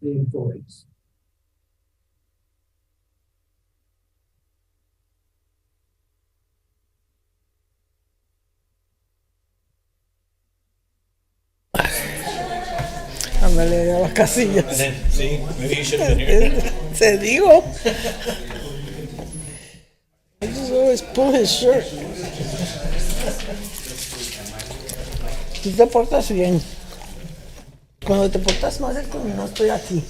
the employees. Ándale a las casillas. Sí, maybe you should have been here. Se digo. I just always pull his shirt. Si te portas bien. Cuando te portas mal es cuando no estoy aquí.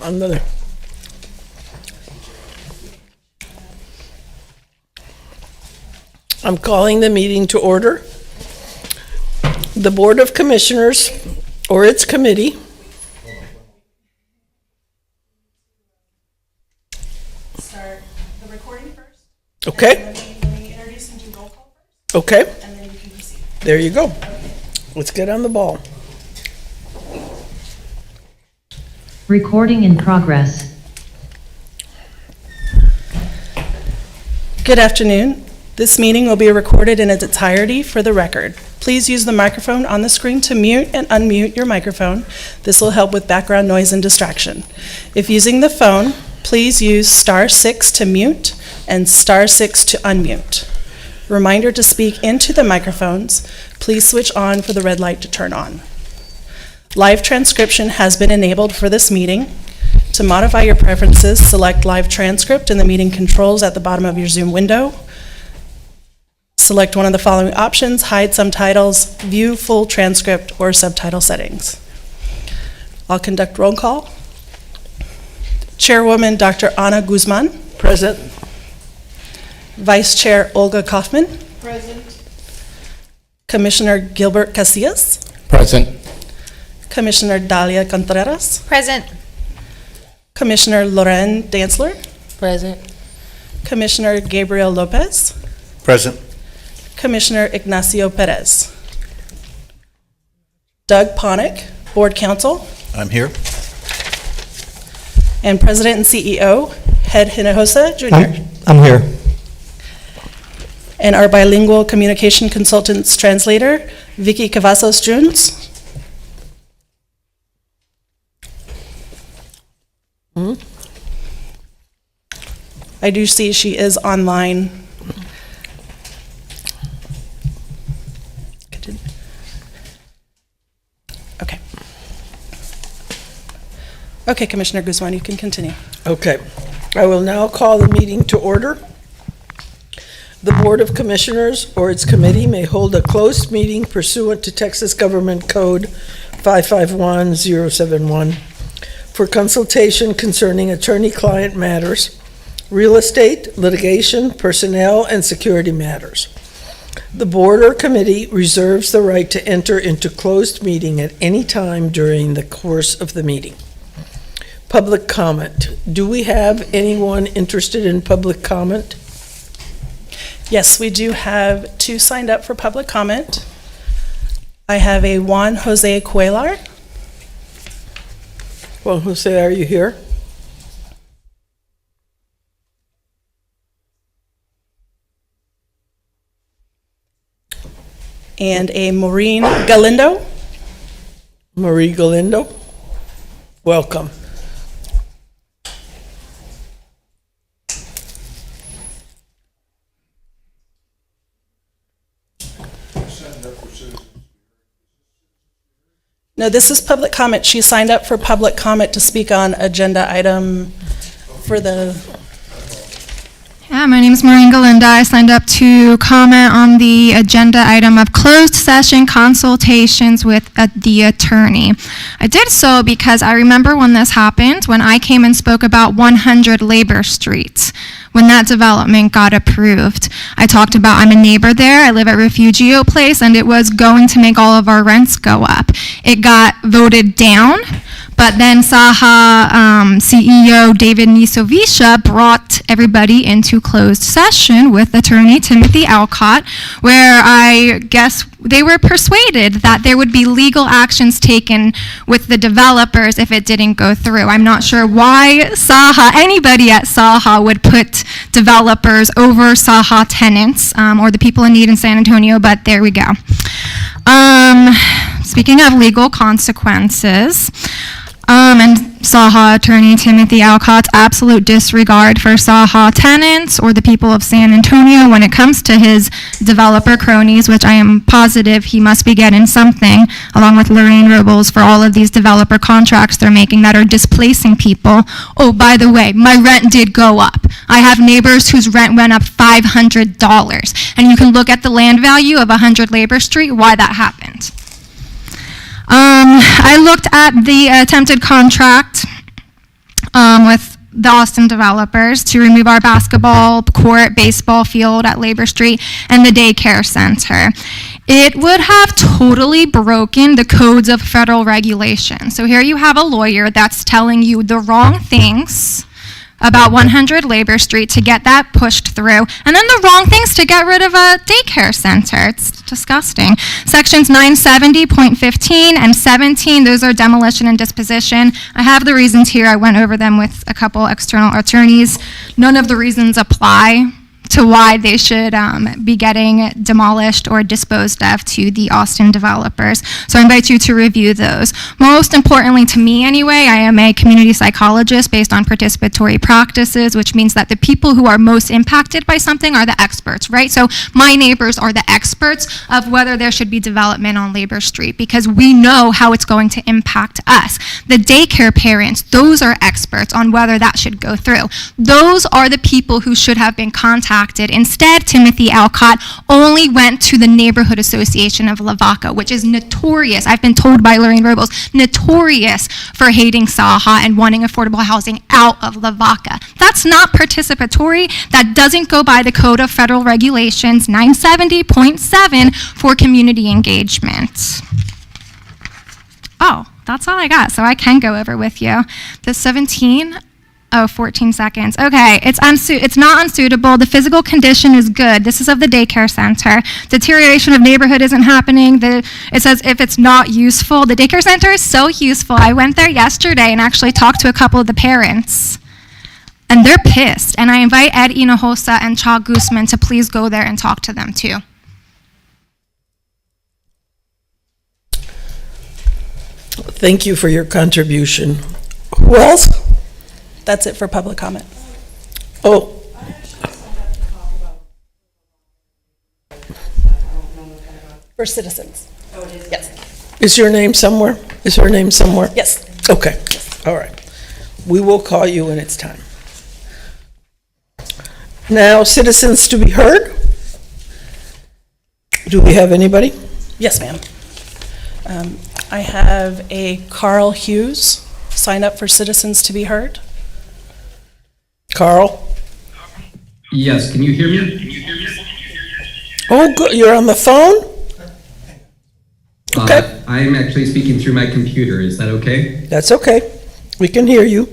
Ándale. I'm calling the meeting to order. The Board of Commissioners, or its committee, Start the recording first. okay? Let me introduce and do roll call first, Okay, and then you can proceed. there you go. Let's get on the ball. Recording in progress. Good afternoon. This meeting will be recorded in its entirety for the record. Please use the microphone on the screen to mute and unmute your microphone. This will help with background noise and distraction. If using the phone, please use *6 to mute and *6 to unmute. Reminder to speak into the microphones. Please switch on for the red light to turn on. Live transcription has been enabled for this meeting. To modify your preferences, select Live Transcript in the meeting controls at the bottom of your Zoom window. Select one of the following options: hide subtitles, view full transcript, or subtitle settings. I'll conduct roll call. Chairwoman Dr. Ana Guzman. Present. Vice Chair Olga Kaufman. Present. Commissioner Gilbert Casillas. Present. Commissioner Dalia Contreras. Present. Commissioner Loren Dantzler. Present. Commissioner Gabriel Lopez. Present. Commissioner Ignacio Perez. Doug Ponick, Board Counsel, I'm here. and President and CEO, Head Hinojosa Jr. I'm here. And our bilingual communication consultants translator, Vicky Cavazos Jones. I do see she is online. Okay. Okay, Commissioner Guzman, you can continue. Okay, I will now call the meeting to order. The Board of Commissioners or its committee may hold a closed meeting pursuant to Texas Government Code 551071 for consultation concerning attorney-client matters, real estate, litigation, personnel, and security matters. The board or committee reserves the right to enter into closed meeting at any time during the course of the meeting. Public comment. Do we have anyone interested in public comment? Yes, we do have two signed up for public comment. I have a Juan Jose Cuellar. Well, Jose, are you here? And a Maureen Galindo. Marie Galindo? Welcome. No, this is public comment. She signed up for public comment to speak on agenda item for the, Yeah, my name is Maureen Galinda. I signed up to comment on the agenda item of closed session consultations with the attorney. I did so because I remember when this happened, when I came and spoke about 100 Labor Street, when that development got approved. I talked about I'm a neighbor there, I live at Refugio Place, and it was going to make all of our rents go up. It got voted down, but then Saha CEO David Nisovisha brought everybody into closed session with attorney Timothy Alcott, where I guess they were persuaded that there would be legal actions taken with the developers if it didn't go through. I'm not sure why anybody at Saha would put developers over Saha tenants or the people in need in San Antonio, but there we go. Speaking of legal consequences, and Saha attorney Timothy Alcott's absolute disregard for Saha tenants or the people of San Antonio when it comes to his developer cronies, which I am positive he must be getting something, along with Lorraine Robles, for all of these developer contracts they're making that are displacing people. Oh, by the way, my rent did go up. I have neighbors whose rent went up $500, and you can look at the land value of 100 Labor Street, why that happened. I looked at the attempted contract with the Austin developers to remove our basketball court, baseball field at Labor Street, and the daycare center. It would have totally broken the codes of federal regulation. So here you have a lawyer that's telling you the wrong things about 100 Labor Street to get that pushed through, and then the wrong things to get rid of a daycare center. It's disgusting. Sections 970.15 and 17, those are demolition and disposition. I have the reasons here. I went over them with a couple external attorneys. None of the reasons apply to why they should be getting demolished or disposed of to the Austin developers. So I invite you to review those. Most importantly to me anyway, I am a community psychologist based on participatory practices, which means that the people who are most impacted by something are the experts, right? So my neighbors are the experts of whether there should be development on Labor Street because we know how it's going to impact us. The daycare parents, those are experts on whether that should go through. Those are the people who should have been contacted. Instead, Timothy Alcott only went to the Neighborhood Association of Lavaca, which is notorious, I've been told by Lorraine Robles, notorious for hating Saha and wanting affordable housing out of Lavaca. That's not participatory. That doesn't go by the Code of Federal Regulations 970.7 for community engagement. Oh, that's all I got, so I can go over with you. The 17, 14 seconds. Okay, it's not unsuitable. The physical condition is good. This is of the daycare center. Deterioration of neighborhood isn't happening. It says if it's not useful. The daycare center is so useful. I went there yesterday and actually talked to a couple of the parents. And they're pissed. And I invite Ed Hinojosa and Cha Guzman to please go there and talk to them too. Thank you for your contribution. Who else? That's it for public comment. Oh. For citizens. Yes. Is your name somewhere? Is her name somewhere? Yes. Okay, all right. We will call you when it's time. Now, citizens to be heard? Do we have anybody? Yes, ma'am. I have a Carl Hughes sign up for citizens to be heard. Carl? Yes, can you hear me? Oh, good, you're on the phone? Okay. I'm actually speaking through my computer, is that okay? That's okay. We can hear you.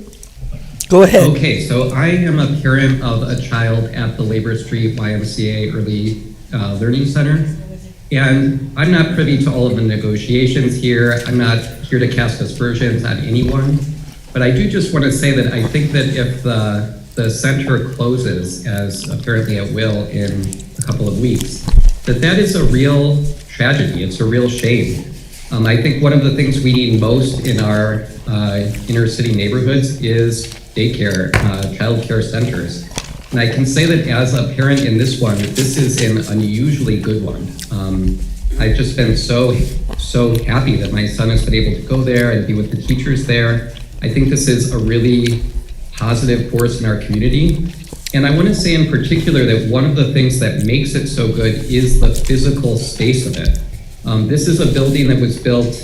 Go ahead. Okay, so I am a parent of a child at the Labor Street YMCA Early Learning Center, and I'm not privy to all of the negotiations here. I'm not here to cast aspersions on anyone, but I do just want to say that I think that if the center closes, as apparently it will in a couple of weeks, that is a real tragedy. It's a real shame. I think one of the things we need most in our inner city neighborhoods is daycare, child care centers. And I can say that as a parent in this one, this is an unusually good one. I've just been so happy that my son has been able to go there and be with the teachers there. I think this is a really positive force in our community. And I want to say in particular that one of the things that makes it so good is the physical space of it. This is a building that was built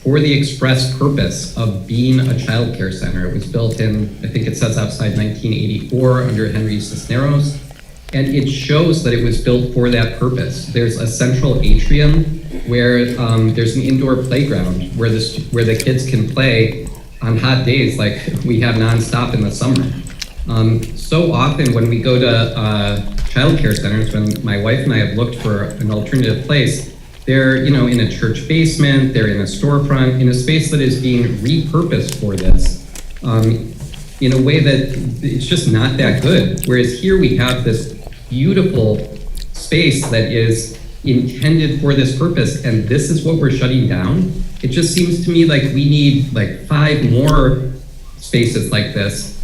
for the express purpose of being a child care center. It was built in, I think it says outside 1984 under Henry Cisneros. And it shows that it was built for that purpose. There's a central atrium where there's an indoor playground where the kids can play on hot days like we have nonstop in the summer. So often when we go to child care centers, when my wife and I have looked for an alternative place, They're, in a church basement, they're in a storefront, in a space that is being repurposed for this, in a way that it's just not that good. Whereas here we have this beautiful space that is intended for this purpose, and this is what we're shutting down. It just seems to me like we need like 5 more spaces like this.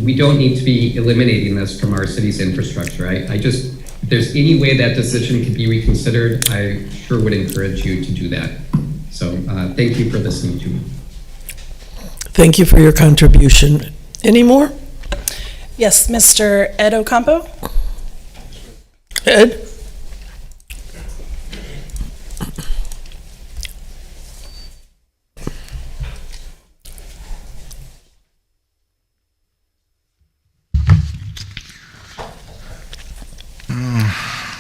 We don't need to be eliminating this from our city's infrastructure. If there's any way that decision could be reconsidered, I sure would encourage you to do that. So thank you for listening to me. Thank you for your contribution. Any more? Yes, Mr. Ed Ocampo? Ed?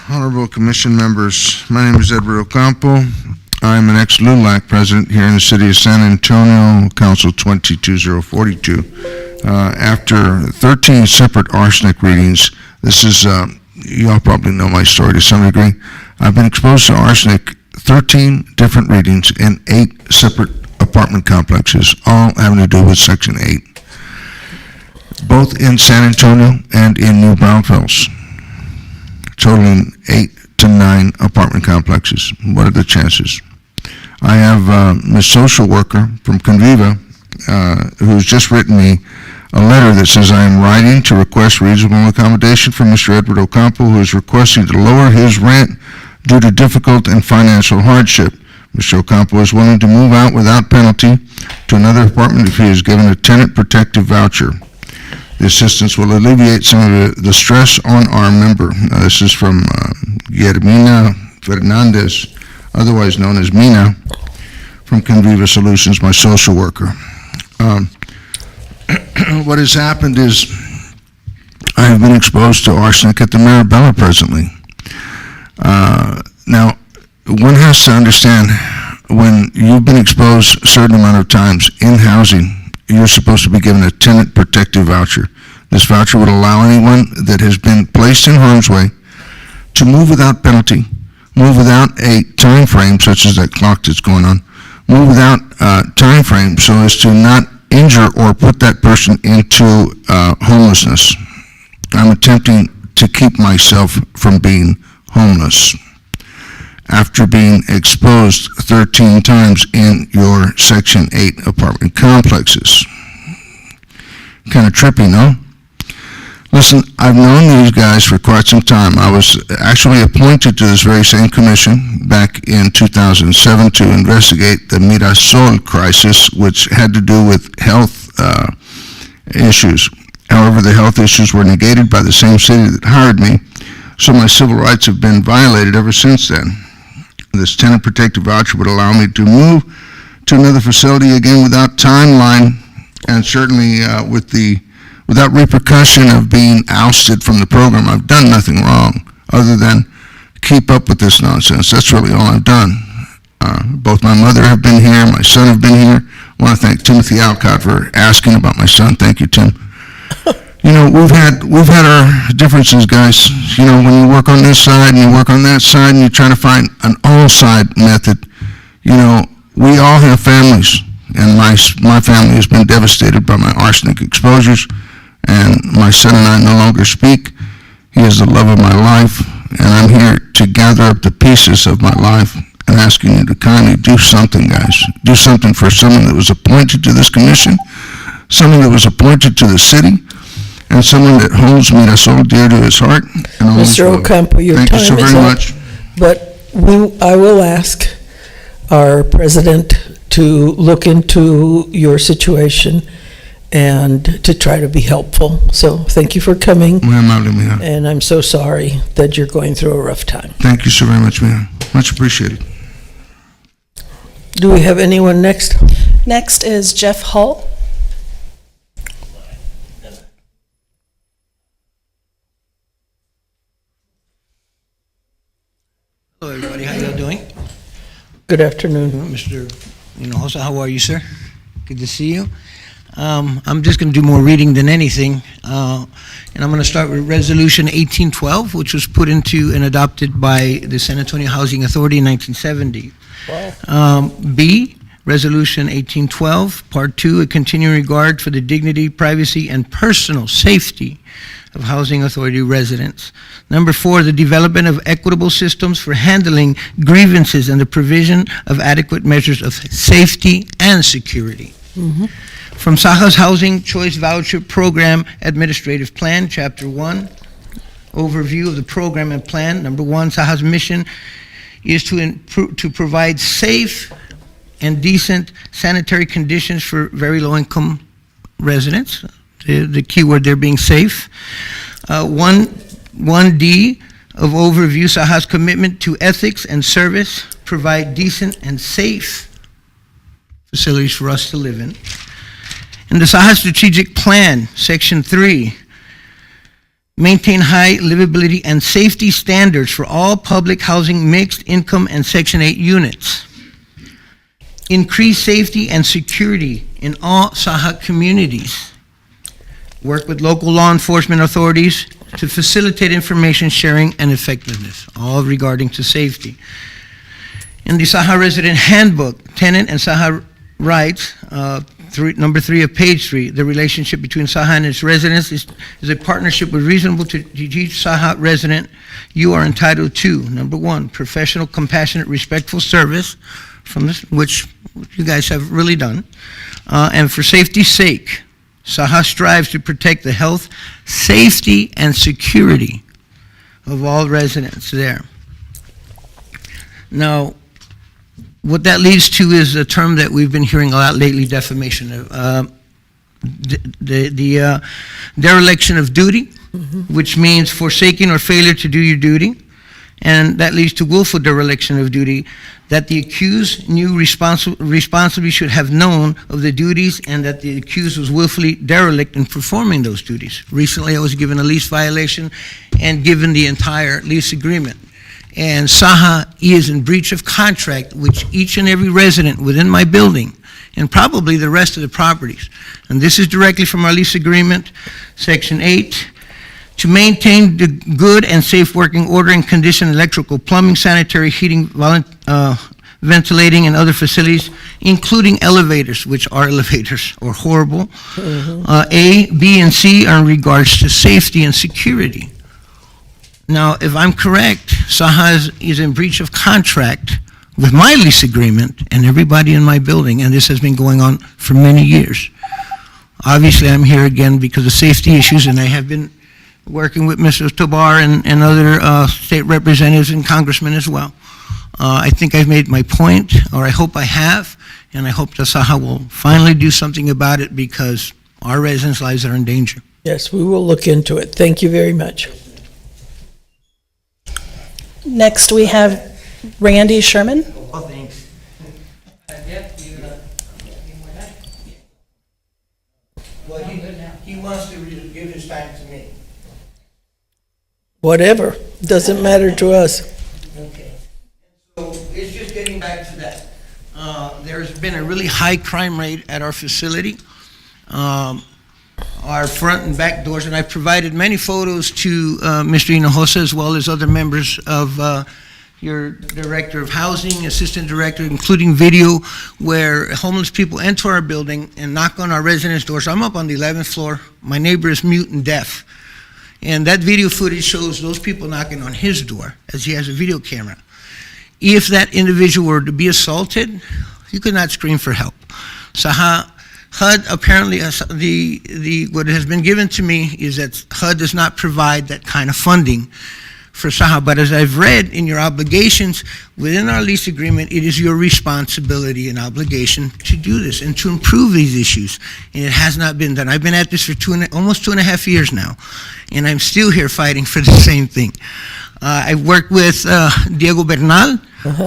Honorable Commission members, my name is Edward Ocampo. I'm an ex-LULAC president here in the city of San Antonio, Council 22042. After 13 separate arsenic readings, this is, you all probably know my story to some degree. I've been exposed to arsenic 13 different readings in 8 separate apartment complexes, all having to do with Section 8, both in San Antonio and in New Braunfels, totaling 8 to 9 apartment complexes. What are the chances? I have Ms. Social Worker from Conviva, who's just written me a letter that says, I am writing to request reasonable accommodation from Mr. Edward Ocampo, who is requesting to lower his rent due to difficult and financial hardship. Mr. Ocampo is willing to move out without penalty to another apartment if he is given a tenant protective voucher. The assistance will alleviate some of the stress on our member. This is from Guillermina Fernandez, otherwise known as Mina, from Conviva Solutions, my social worker. What has happened is I have been exposed to arsenic at the Marabella presently. Now, one has to understand, when you've been exposed a certain amount of times in housing, you're supposed to be given a tenant protective voucher. This voucher would allow anyone that has been placed in harm's way to move without penalty, move without a time frame, such as that clock that's going on, move without time frame so as to not injure or put that person into homelessness. I'm attempting to keep myself from being homeless after being exposed 13 times in your Section 8 apartment complexes. Kind of trippy, no? Listen, I've known these guys for quite some time. I was actually appointed to this very same commission back in 2007 to investigate the Mirasol crisis, which had to do with health issues. However, the health issues were negated by the same city that hired me, so my civil rights have been violated ever since then. This tenant protective voucher would allow me to move to another facility again without timeline, and certainly without repercussion of being ousted from the program. I've done nothing wrong other than keep up with this nonsense. That's really all I've done. Both my mother have been here, my son have been here. I want to thank Timothy Alcott for asking about my son. Thank you, Tim. You know, we've had our differences, guys. You know, when you work on this side and you work on that side and you're trying to find an all-side method, you know, we all have families, and my family has been devastated by my arsenic exposures, and my son and I no longer speak. He is the love of my life, and I'm here to gather up the pieces of my life and asking you to kindly do something, guys. Do something for someone that was appointed to this commission, someone that was appointed to the city, and someone that holds Mirasol dear to his heart. And Mr. Ocampo, your Thank time you so is very up. much. But I will ask our president to look into your situation and to try to be helpful. So thank you for coming, Muy amable, mija. and I'm so sorry that you're going through a rough time. Thank you so very much, mija. Much appreciated. Do we have anyone next? Next is Jeff Hull. Hello, everybody. How you all doing? Good afternoon. Mr. Hinojosa, how are you, sir? Good to see you. I'm just going to do more reading than anything. And I'm going to start with Resolution 1812, which was put into and adopted by the San Antonio Housing Authority in 1970. B, Resolution 1812, Part 2, a continuing regard for the dignity, privacy, and personal safety of Housing Authority residents. Number 4, the development of equitable systems for handling grievances and the provision of adequate measures of safety and security. From Saha's Housing Choice Voucher Program Administrative Plan, Chapter 1, overview of the program and plan. Number 1, Saha's mission is to provide safe and decent sanitary conditions for very low-income residents. The key word there being safe. 1D of overview, Saha's commitment to ethics and service, provide decent and safe facilities for us to live in. In the Saha Strategic Plan, Section 3, maintain high livability and safety standards for all public housing mixed income and Section 8 units. Increase safety and security in all Saha communities. Work with local law enforcement authorities to facilitate information sharing and effectiveness, all regarding to safety. In the Saha Resident Handbook, Tenant and Saha Rights, number 3 of page 3, the relationship between Saha and its residents is a partnership with reasonable to each Saha resident. You are entitled to, number 1, professional, compassionate, respectful service, from this, which you guys have really done. And for safety's sake, Saha strives to protect the health, safety, and security of all residents there. Now, what that leads to is a term that we've been hearing a lot lately, defamation. The dereliction of duty, which means forsaking or failure to do your duty. And that leads to willful dereliction of duty, that the accused knew responsibly should have known of the duties and that the accused was willfully derelict in performing those duties. Recently, I was given a lease violation and given the entire lease agreement. And Saha is in breach of contract, which each and every resident within my building, and probably the rest of the properties. And this is directly from our lease agreement, Section 8, to maintain the good and safe working order and condition electrical, plumbing, sanitary, heating, ventilating, and other facilities, including elevators, which our elevators are horrible. A, B, and C are in regards to safety and security. Now, if I'm correct, Saha is in breach of contract with my lease agreement and everybody in my building, and this has been going on for many years. Obviously, I'm here again because of safety issues, and I have been working with Mr. Tobar and other state representatives and congressmen as well. I think I've made my point, or I hope I have, and I hope that Saha will finally do something about it because our residents' lives are in danger. Yes, we will look into it. Thank you very much. Next, we have Randy Sherman. Oh, thanks. Well, he wants to give his time to me. Whatever, doesn't matter to us. Okay. So it's just getting back to that. There's been a really high crime rate at our facility. Our front and back doors, and I've provided many photos to Mr. Hinojosa as well as other members of your Director of Housing, Assistant Director, including video where homeless people enter our building and knock on our residence doors. I'm up on the 11th floor. My neighbor is mute and deaf. And that video footage shows those people knocking on his door as he has a video camera. If that individual were to be assaulted, you could not scream for help. Saha HUD apparently, what has been given to me is that HUD does not provide that kind of funding for Saha. But as I've read in your obligations within our lease agreement, it is your responsibility and obligation to do this and to improve these issues. And it has not been done. I've been at this for almost 2.5 years now, and I'm still here fighting for the same thing. I've worked with Diego Bernal,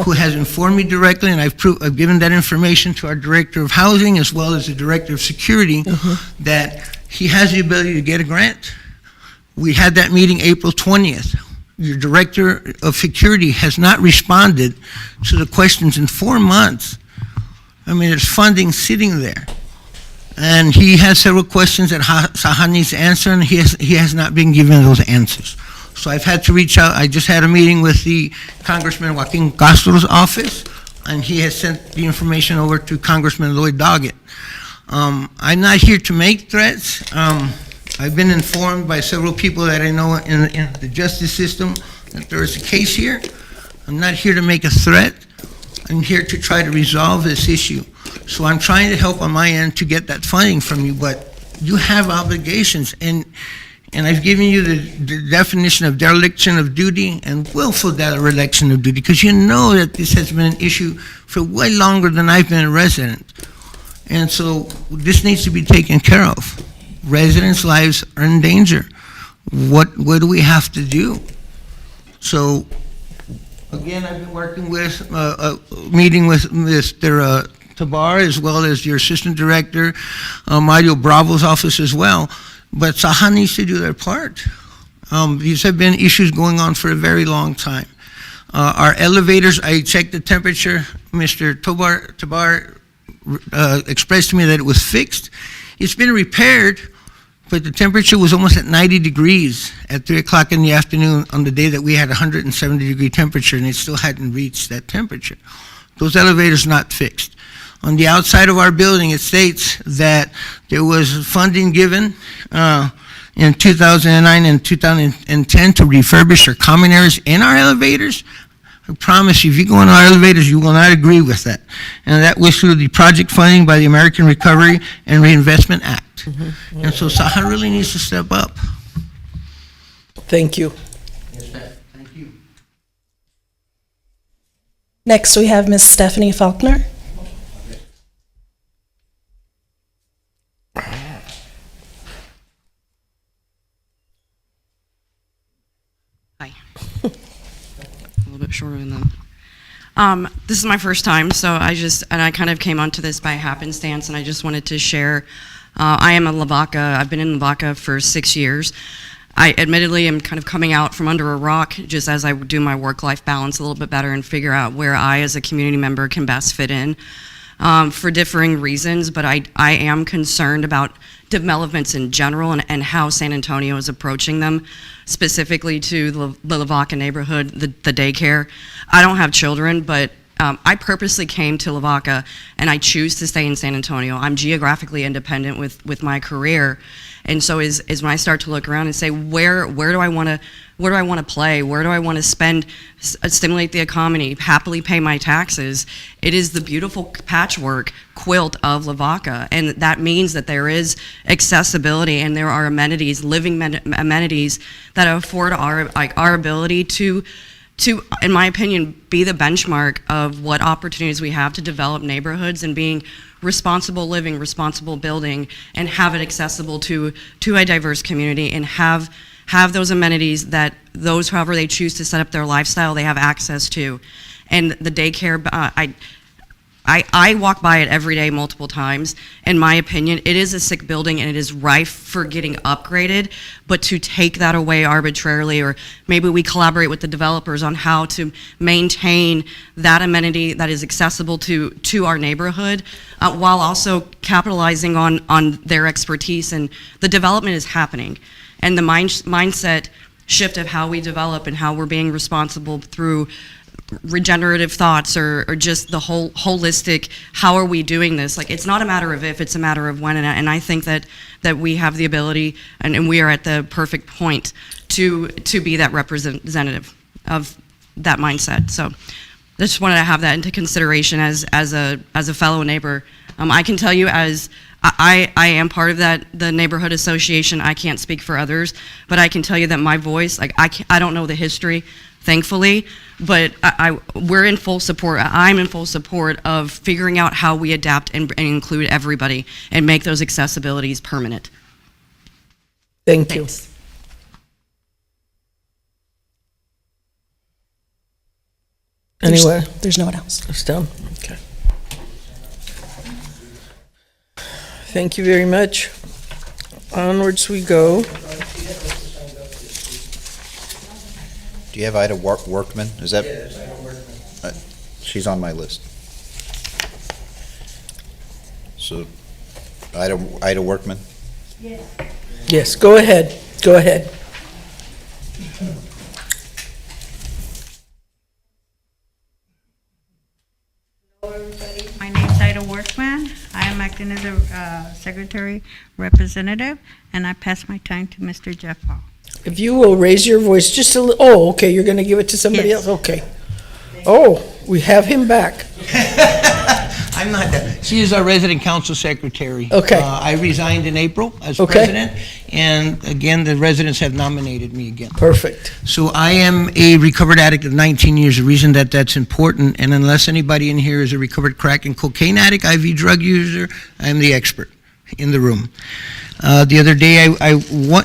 who has informed me directly, and I've given that information to our Director of Housing as well as the Director of Security, that he has the ability to get a grant. We had that meeting April 20th. Your Director of Security has not responded to the questions in 4 months. I mean, there's funding sitting there. and he has several questions that Saha needs to answer, and he has not been given those answers. So I've had to reach out. I just had a meeting with the Congressman Joaquin Castro's office, and he has sent the information over to Congressman Lloyd Doggett. I'm not here to make threats. I've been informed by several people that I know in the justice system that there is a case here. I'm not here to make a threat. I'm here to try to resolve this issue. So I'm trying to help on my end to get that funding from you, but you have obligations, and I've given you the definition of dereliction of duty and willful dereliction of duty, because you know that this has been an issue for way longer than I've been a resident. And so this needs to be taken care of. Residents' lives are in danger. What do we have to do? So, again, I've been working with, meeting with Mr. Tabar, as well as your assistant director, Mario Bravo's office as well. But Saha needs to do their part. These have been issues going on for a very long time. Our elevators, I checked the temperature. Mr. Tabar expressed to me that it was fixed. It's been repaired, but the temperature was almost at 90 degrees at 3 o'clock in the afternoon on the day that we had 170-degree temperature, and it still hadn't reached that temperature. Those elevators not fixed. On the outside of our building, it states that there was funding given in 2009 and 2010 to refurbish our common areas in our elevators. I promise you, if you go in our elevators, you will not agree with that. And that was through the project funding by the American Recovery and Reinvestment Act. And so Saha really needs to step up. Thank you. Yes, ma'am. Thank you. Next, we have Ms. Stephanie Faulkner. Hi. A little bit shorter than that. This is my first time, so I kind of came onto this by happenstance, and I just wanted to share. I am a Lavaca. I've been in Lavaca for 6 years. I admittedly am kind of coming out from under a rock just as I do my work-life balance a little bit better and figure out where I, as a community member, can best fit in for differing reasons, but I am concerned about developments in general and how San Antonio is approaching them, specifically to the Lavaca neighborhood, the daycare. I don't have children, but I purposely came to Lavaca, and I choose to stay in San Antonio. I'm geographically independent with my career, and so is when I start to look around and say, where do I want to play? Where do I want to spend, stimulate the economy, happily pay my taxes? It is the beautiful patchwork quilt of Lavaca, and that means that there is accessibility and there are amenities, living amenities that afford our ability to, in my opinion, be the benchmark of what opportunities we have to develop neighborhoods and being responsible living, responsible building, and have it accessible to a diverse community, and have those amenities that those, however they choose to set up their lifestyle, they have access to. And the daycare, I walk by it every day multiple times. In my opinion, it is a sick building and it is rife for getting upgraded, but to take that away arbitrarily, or maybe we collaborate with the developers on how to maintain that amenity that is accessible to our neighborhood, while also capitalizing on their expertise. And the development is happening. And the mindset shift of how we develop and how we're being responsible through regenerative thoughts, or just the whole holistic, how are we doing this? Like, it's not a matter of if, it's a matter of when, and I think that we have the ability, and we are at the perfect point to be that representative of that mindset. So I just wanted to have that into consideration as a fellow neighbor. I can tell you, as I am part of the neighborhood association. I can't speak for others, but I can tell you that my voice, like, I don't know the history, thankfully, but we're in full support. I'm in full support of figuring out how we adapt and include everybody and make those accessibilities permanent. Thank you. Thanks. Anyway, There's no one else. it's done. Okay. Thank you very much. Onwards we go. Do you have Ida Workman? Is that? She's on my list. So, Ida Workman? Yes, go ahead, go ahead. My name's Ida Workman. I am acting as a secretary representative, and I pass my time to Mr. Jeff Hall. If you will raise your voice just a little, oh, okay, you're gonna give it to somebody Yes. else, okay. Oh, we have him back. I'm not that. She is our resident council secretary. Okay. I resigned in April as Okay. president, and again, the residents have nominated me again. Perfect. So I am a recovered addict of 19 years. The reason that that's important, and unless anybody in here is a recovered crack and cocaine addict, IV drug user, I'm the expert in the room. The other day,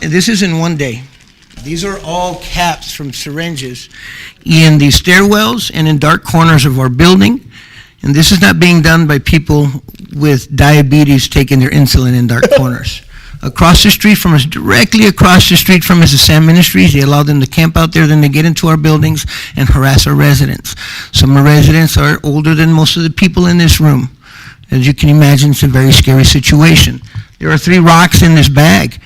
this is in one day. These are all caps from syringes in the stairwells and in dark corners of our building. And this is not being done by people with diabetes taking their insulin in dark corners. Across the street from us, directly across the street from us is Sam Ministries. They allow them to camp out there, then they get into our buildings and harass our residents. Some of our residents are older than most of the people in this room. As you can imagine, it's a very scary situation. There are 3 rocks in this bag.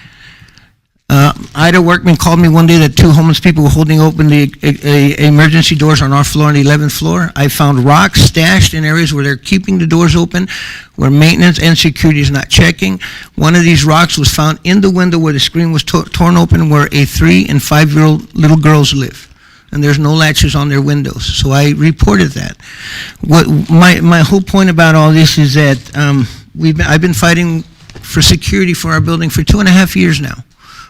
Ida Workman called me one day that 2 homeless people were holding open the emergency doors on our floor, on the 11th floor. I found rocks stashed in areas where they're keeping the doors open, where maintenance and security is not checking. One of these rocks was found in the window where the screen was torn open, where a 3- and 5-year-old little girls live. And there's no latches on their windows. So I reported that. My whole point about all this is that I've been fighting for security for our building for 2.5 years now.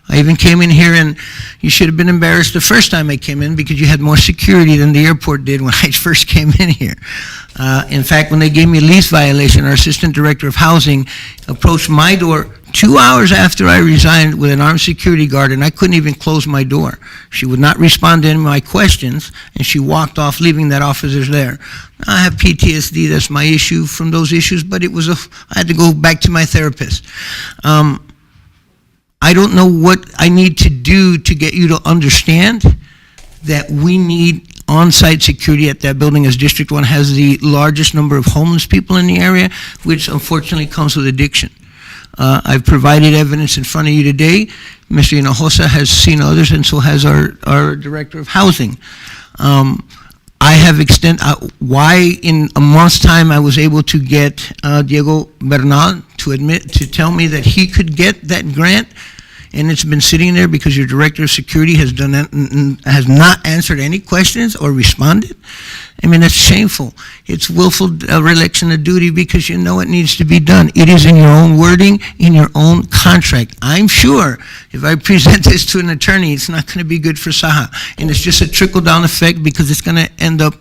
I even came in here, and you should have been embarrassed the first time I came in because you had more security than the airport did when I first came in here. In fact, when they gave me a lease violation, our assistant director of housing approached my door 2 hours after I resigned with an armed security guard, and I couldn't even close my door. She would not respond to any of my questions, and she walked off, leaving that officers there. I have PTSD, that's my issue from those issues, but I had to go back to my therapist. I don't know what I need to do to get you to understand that we need on-site security at that building, as District 1 has the largest number of homeless people in the area, which unfortunately comes with addiction. I've provided evidence in front of you today. Mr. Hinojosa has seen others, and so has our Director of Housing. I have why in a month's time I was able to get Diego Bernal to tell me that he could get that grant, and it's been sitting there because your Director of Security has done that and has not answered any questions or responded. I mean, that's shameful. It's willful reelection of duty because you know it needs to be done. It is in your own wording, in your own contract. I'm sure if I present this to an attorney, it's not going to be good for Saha. And it's just a trickle-down effect because it's going to end up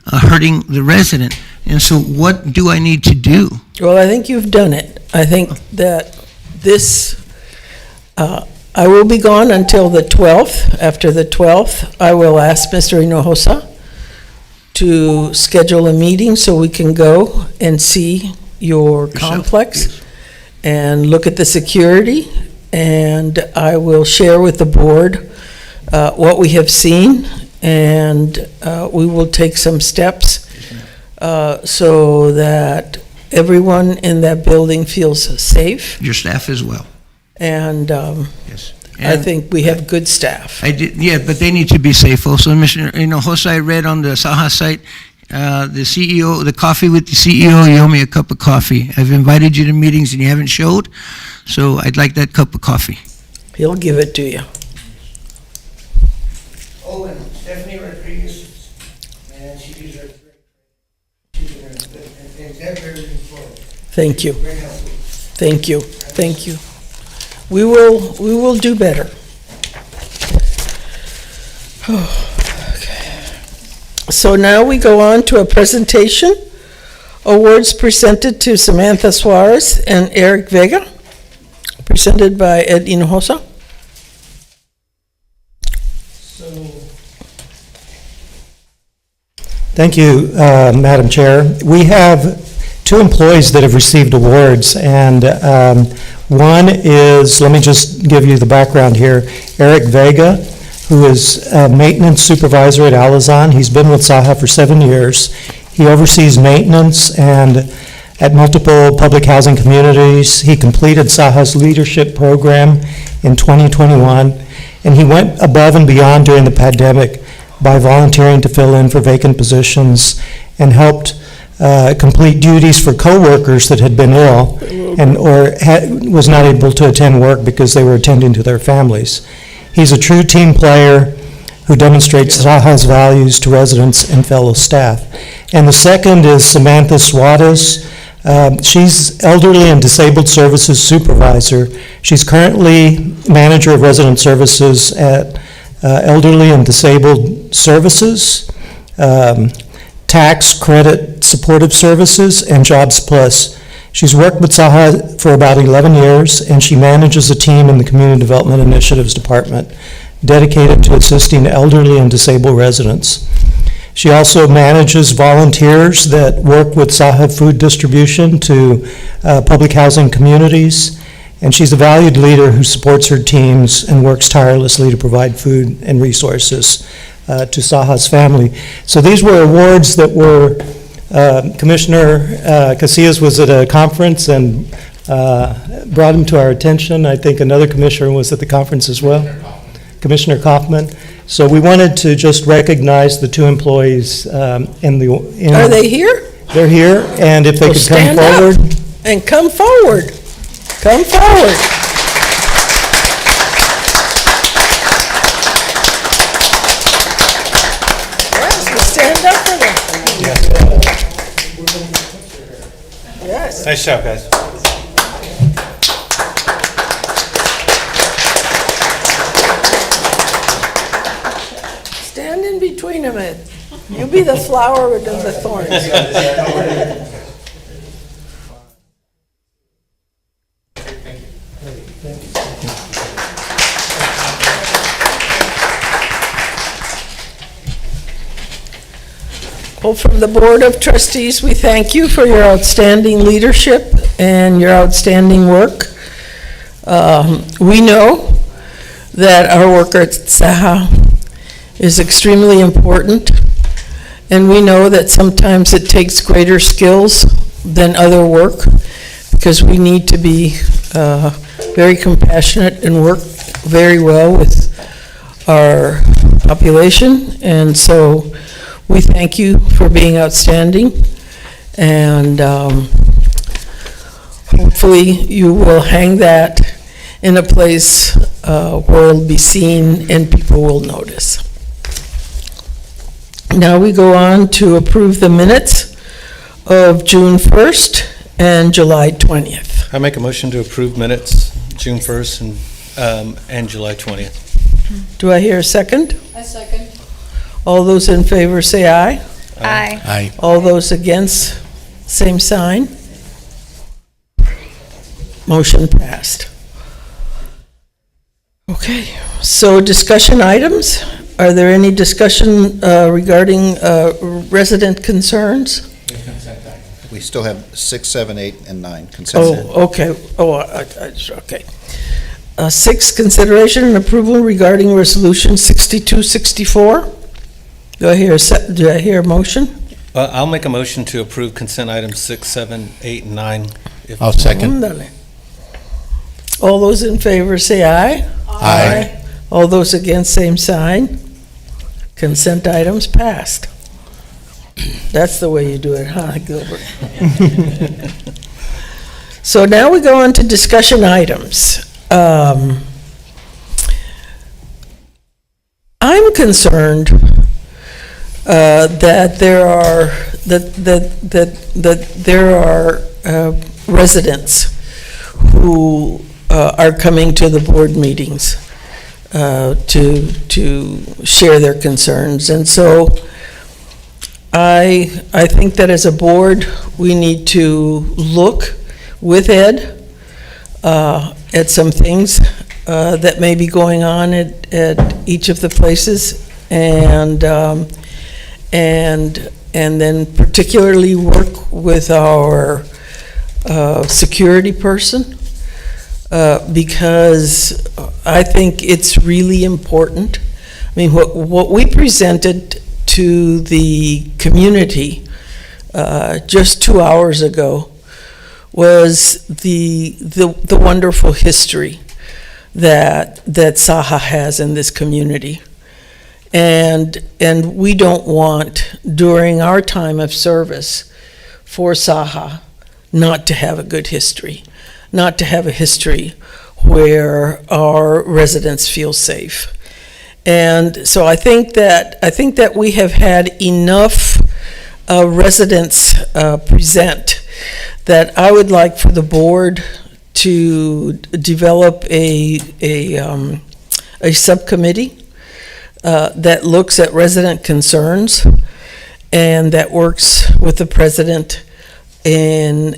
hurting the resident. And so what do I need to do? Well, I think you've done it. I think that this, I will be gone until the 12th. After the 12th, I will ask Mr. Hinojosa to schedule a meeting so we can go and see your complex and look at the security, and I will share with the board what we have seen, and we will take some steps so that everyone in that building feels safe. Your staff as well. And Yes. I think we have good staff. Yeah, but they need to be safe also. Mr. Hinojosa, I read on the Saha site, the CEO, the coffee with the CEO, you owe me a cup of coffee. I've invited you to meetings and you haven't showed, so I'd like that cup of coffee. He'll give it to you. Oh, and Stephanie Rodriguez, man, she's very Thank you. Thank you. Thank you. We will do better. Okay. So now we go on to a presentation. Awards presented to Samantha Suarez and Eric Vega, presented by Ed Hinojosa. Thank you, Madam Chair. We have 2 employees that have received awards, and one is, let me just give you the background here, Eric Vega, who is a maintenance supervisor at Alazan. He's been with Saha for 7 years. He oversees maintenance and at multiple public housing communities. He completed Saha's leadership program in 2021, and he went above and beyond during the pandemic by volunteering to fill in for vacant positions and helped complete duties for coworkers that had been ill and or was not able to attend work because they were attending to their families. He's a true team player who demonstrates Saha's values to residents and fellow staff. And the second is Samantha Suarez. She's Elderly and Disabled Services Supervisor. She's currently Manager of Resident Services at Elderly and Disabled Services, Tax Credit Supportive Services, and Jobs Plus. She's worked with Saha for about 11 years, and she manages a team in the Community Development Initiatives Department dedicated to assisting elderly and disabled residents. She also manages volunteers that work with Saha Food Distribution to public housing communities, and she's a valued leader who supports her teams and works tirelessly to provide food and resources to Saha's family. So these were awards that were, Commissioner Casillas was at a conference and brought them to our attention. I think another commissioner was at the conference as well. Commissioner Kaufman. So we wanted to just recognize the two employees in the... Are they here? They're here, and if they could come Stand up forward. and come forward. Come forward. Yes, let's stand up for them. Yes. Nice job, guys. Stand in between them. You be the flower of the thorns. Well, from the Board of Trustees, we thank you for your outstanding leadership and your outstanding work. We know that our work at Saha is extremely important, and we know that sometimes it takes greater skills than other work because we need to be very compassionate and work very well with our population, and so we thank you for being outstanding, and hopefully you will hang that in a place where it'll be seen and people will notice. Now we go on to approve the minutes of June 1st and July 20th. I make a motion to approve minutes, June 1st and July 20th. Do I hear a second? I second. All those in favor say aye. Aye. Aye. All those against, same sign. Motion passed. Okay, so discussion items. Are there any discussion regarding resident concerns? We still have 6, 7, 8, and 9 consent. Oh, okay. Okay. 6, consideration and approval regarding resolution 6264. Do I hear a motion? I'll make a motion to approve consent items 6, 7, 8, and 9. I'll second. All those in favor say aye. Aye. All those against, same sign. Consent items passed. That's the way you do it, huh, Gilbert? So now we go on to discussion items. I'm concerned that there are residents who are coming to the board meetings to share their concerns, and so I think that as a board we need to look with Ed at some things that may be going on at each of the places, and then particularly work with our security person, because I think it's really important. I mean, what we presented to the community just 2 hours ago was the wonderful history that Saha has in this community. And we don't want, during our time of service for Saha, not to have a good history, not to have a history where our residents feel safe. And so I think that we have had enough residents present that I would like for the board to develop a subcommittee that looks at resident concerns and that works with the president in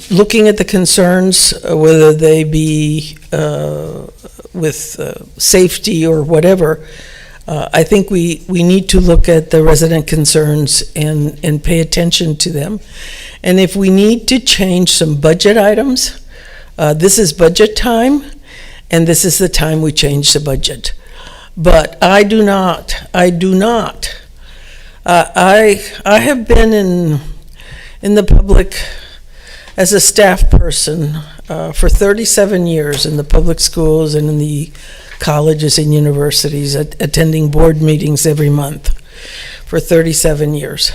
looking at the concerns, whether they be with safety or whatever. I think we need to look at the resident concerns and pay attention to them. And if we need to change some budget items, this is budget time, and this is the time we change the budget. But I do not. I have been in the public as a staff person for 37 years in the public schools and in the colleges and universities, attending board meetings every month for 37 years.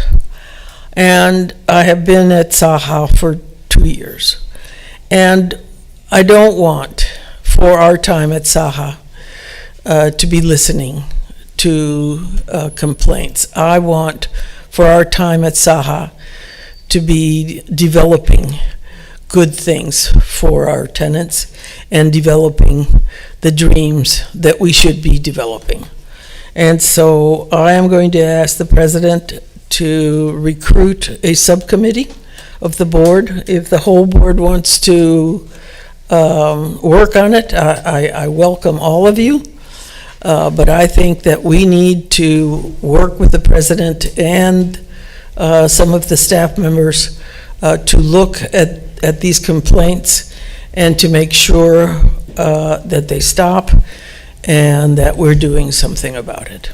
And I have been at Saha for 2 years. And I don't want for our time at Saha to be listening to complaints. I want for our time at Saha to be developing good things for our tenants and developing the dreams that we should be developing. And so I am going to ask the president to recruit a subcommittee of the board. If the whole board wants to work on it, I welcome all of you. But I think that we need to work with the president and some of the staff members to look at these complaints and to make sure that they stop and that we're doing something about it.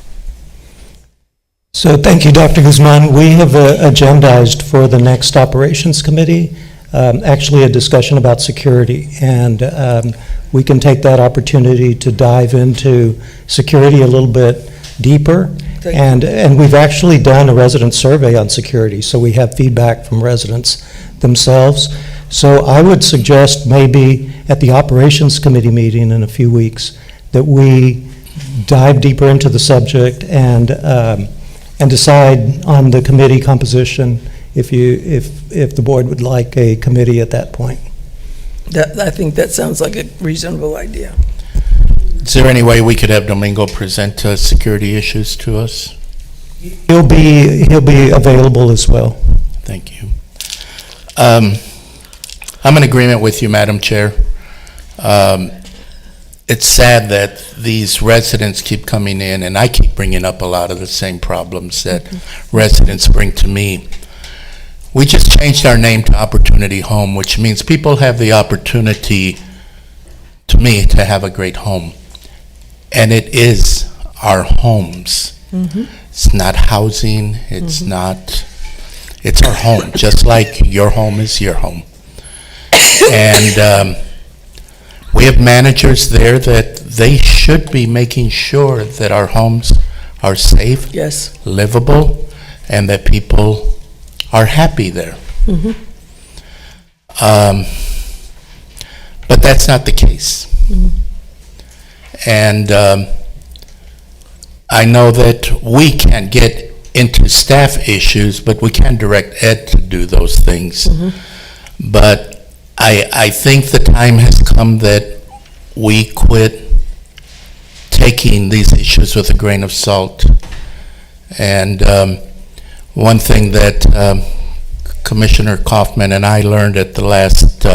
So thank you, Dr. Guzman. We have agendized for the next operations committee, actually a discussion about security. And we can take that opportunity to dive into security a little bit deeper. And we've actually done a resident survey on security, so we have feedback from residents themselves. So I would suggest maybe at the operations committee meeting in a few weeks that we dive deeper into the subject and decide on the committee composition if the board would like a committee at that point. I think that sounds like a reasonable idea. Is there any way we could have Domingo present security issues to us? He'll be available as well. Thank you. I'm in agreement with you, Madam Chair. It's sad that these residents keep coming in, and I keep bringing up a lot of the same problems that residents bring to me. We just changed our name to Opportunity Home, which means people have the opportunity, to me, to have a great home. And it is our homes. Mm-hmm. It's not housing, it's not, it's our home, just like your home is your home. And we have managers there that they should be making sure that our homes are safe, yes, livable, and that people are happy there. Mm-hmm. But that's not the case. Mm-hmm. And I know that we can't get into staff issues, but we can direct Ed to do those things. Mm-hmm. But I think the time has come that we quit taking these issues with a grain of salt. And one thing that Commissioner Kaufman and I learned at the last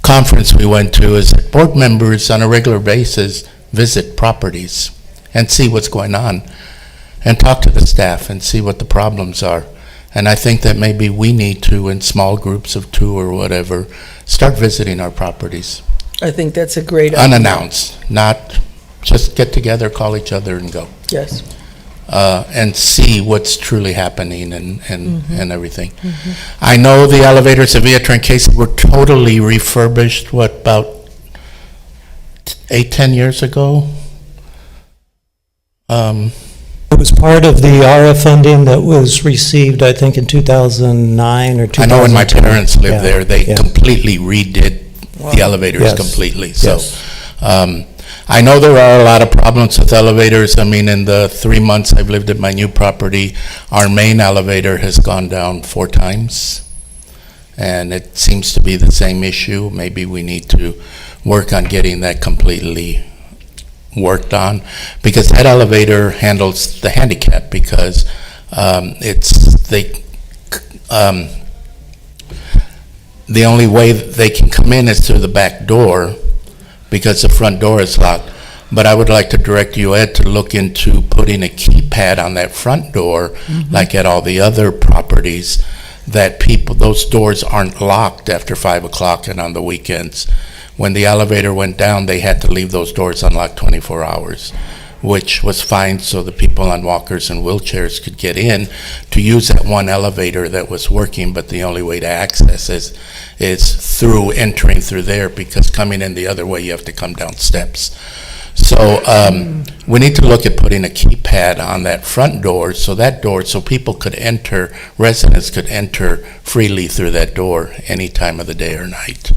conference we went to is that board members on a regular basis visit properties and see what's going on and talk to the staff and see what the problems are. And I think that maybe we need to, in small groups of 2 or whatever, start visiting our properties. I think that's a great idea. Unannounced, not just get together, call each other and go. Yes. and see what's truly happening and everything. I know the elevators at Villa Trencase were totally refurbished, about 8-10 years ago? It was part of the RF funding that was received, I think, in 2009 or 2010. I know when my parents lived Yeah, there, they yeah. completely redid the elevators Yes. completely. So, Yes. I know there are a lot of problems with elevators. I mean, in the 3 months I've lived at my new property, our main elevator has gone down 4 times. And it seems to be the same issue. Maybe we need to work on getting that completely worked on, because that elevator handles the handicap, because the only way they can come in is through the back door, because the front door is locked. But I would like to direct you, Ed, to look into putting a keypad on that front door, like at all the other properties, that those doors aren't locked after 5 o'clock and on the weekends. When the elevator went down, they had to leave those doors unlocked 24 hours, which was fine, so the people on walkers and wheelchairs could get in to use that one elevator that was working, but the only way to access is through entering through there, because coming in the other way, you have to come down steps. So we need to look at putting a keypad on that front door, so people could enter, residents could enter freely through that door any time of the day or night.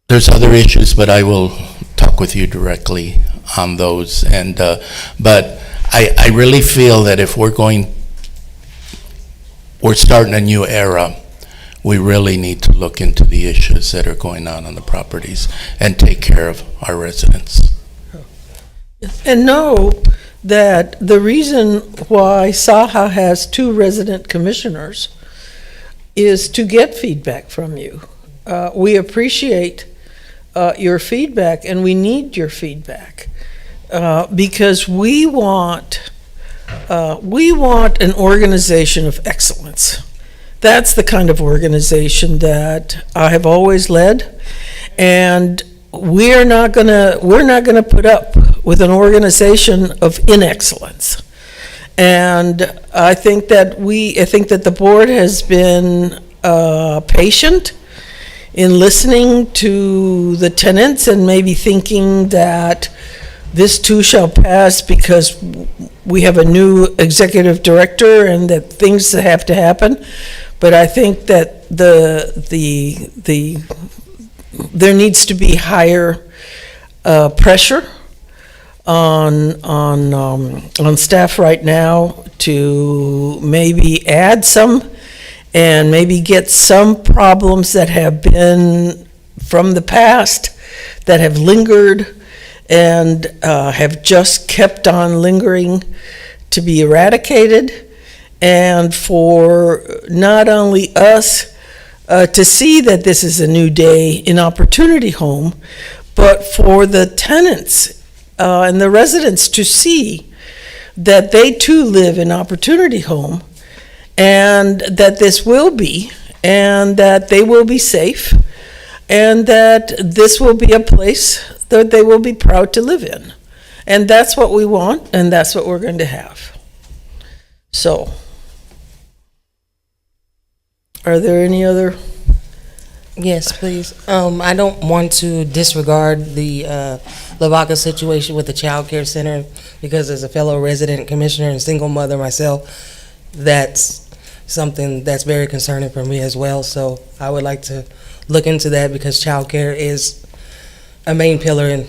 There's other issues, but I will talk with you directly on those. And but I really feel that if we're starting a new era, we really need to look into the issues that are going on the properties and take care of our residents. And know that the reason why Saha has 2 resident commissioners is to get feedback from you. We appreciate your feedback, and we need your feedback because we want an organization of excellence. That's the kind of organization that I have always led, and we're not gonna put up with an organization of inexcellence. And I think that the board has been patient in listening to the tenants and maybe thinking that this too shall pass because we have a new executive director and that things have to happen. But I think that there needs to be higher pressure on staff right now to maybe add some and maybe get some problems that have been from the past that have lingered and have just kept on lingering to be eradicated, and for not only us to see that this is a new day in Opportunity Home, but for the tenants and the residents to see that they too live in Opportunity Home, and that this will be, and that they will be safe, and that this will be a place that they will be proud to live in. And that's what we want, and that's what we're going to have. So, are there any other? Yes, please. I don't want to disregard the Lavaca situation with the child care center, because as a fellow resident commissioner and single mother myself, that's something that's very concerning for me as well. So I would like to look into that, because child care is a main pillar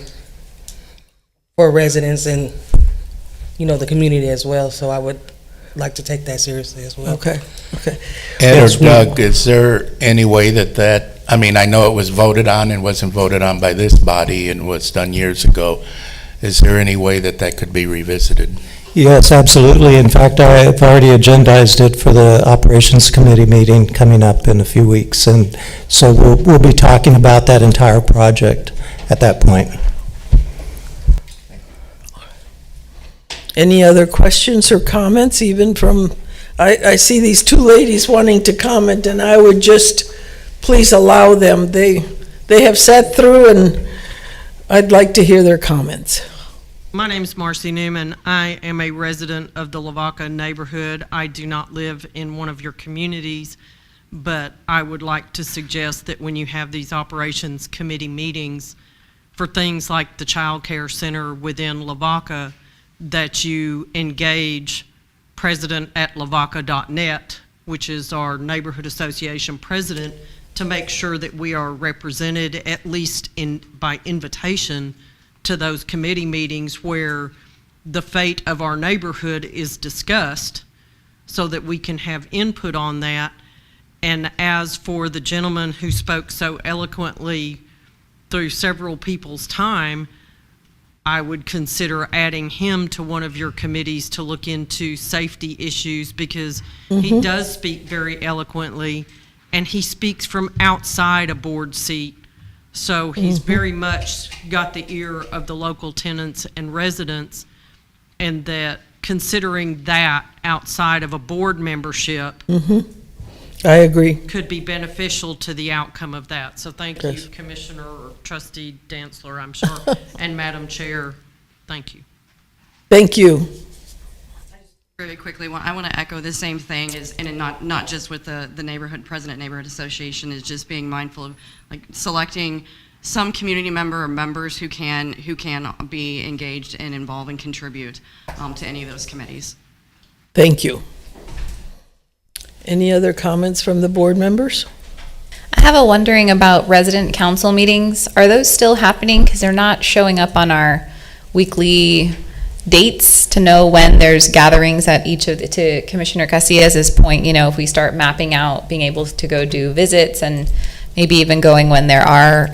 for residents and, the community as well. So I would like to take that seriously as well. Okay. Ed or Doug, is there any way that I mean, I know it was voted on and wasn't voted on by this body and was done years ago. Is there any way that could be revisited? Yes, absolutely. In fact, I've already agendized it for the Operations Committee meeting coming up in a few weeks. And so we'll be talking about that entire project at that point. Any other questions or comments, even from, I see these 2 ladies wanting to comment, and I would just please allow them. They have sat through, and I'd like to hear their comments. My name is Marcy Newman. I am a resident of the Lavaca neighborhood. I do not live in one of your communities, but I would like to suggest that when you have these operations committee meetings for things like the child care center within Lavaca, that you engage president at lavaca.net, which is our neighborhood association president, to make sure that we are represented at least by invitation to those committee meetings where the fate of our neighborhood is discussed, so that we can have input on that. And as for the gentleman who spoke so eloquently through several people's time, I would consider adding him to one of your committees to look into safety issues, because he does speak very eloquently, and he speaks from outside a board seat. So he's very much got the ear of the local tenants and residents, and that considering that outside of a board membership I agree. could be beneficial to the outcome of that. So thank Yes. you, Commissioner or Trustee Dantzler, I'm sure, and Madam Chair, thank you. Thank you. Really quickly, I want to echo the same thing, and not just with the neighborhood president, neighborhood association, is just being mindful of like selecting some community member or members who can be engaged and involved and contribute to any of those committees. Thank you. Any other comments from the board members? I have a wondering about resident council meetings. Are those still happening? Because they're not showing up on our weekly dates to know when there's gatherings at each of to Commissioner Casillas's point, if we start mapping out being able to go do visits and maybe even going when there are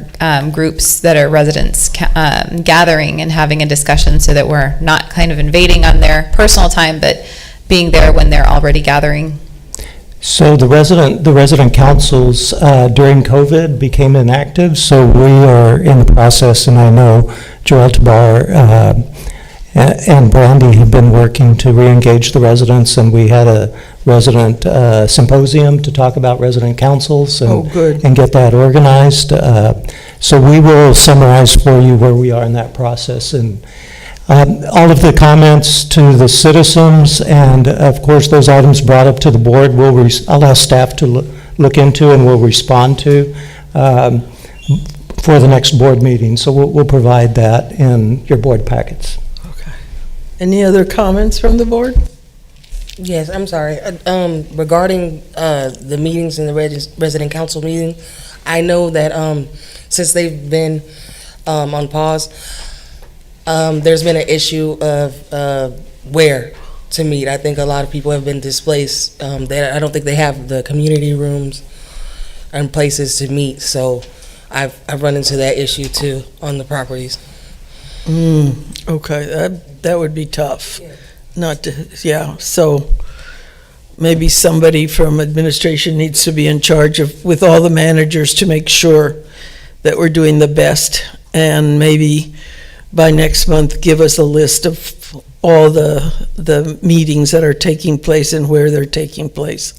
groups that are residents gathering and having a discussion, so that we're not kind of invading on their personal time, but being there when they're already gathering. So the resident councils during COVID became inactive, so we are in the process, and I know Joel Tabar and Brandy have been working to re-engage the residents, and we had a resident symposium to talk about resident councils and get that organized. So we will summarize for you where we are in that process, and all of the comments to the citizens, and of course those items brought up to the board, I'll ask staff to look into and we'll respond to for the next board meeting. So we'll provide that in your board packets. Any other comments from the board? Yes, I'm sorry. Regarding the meetings and the resident council meeting, I know that since they've been on pause, there's been an issue of where to meet. I think a lot of people have been displaced. I don't think they have the community rooms and places to meet. So I've run into that issue too on the properties. Okay, that would be tough. So maybe somebody from administration needs to be in charge with all the managers to make sure that we're doing the best, and maybe by next month give us a list of all the meetings that are taking place and where they're taking place.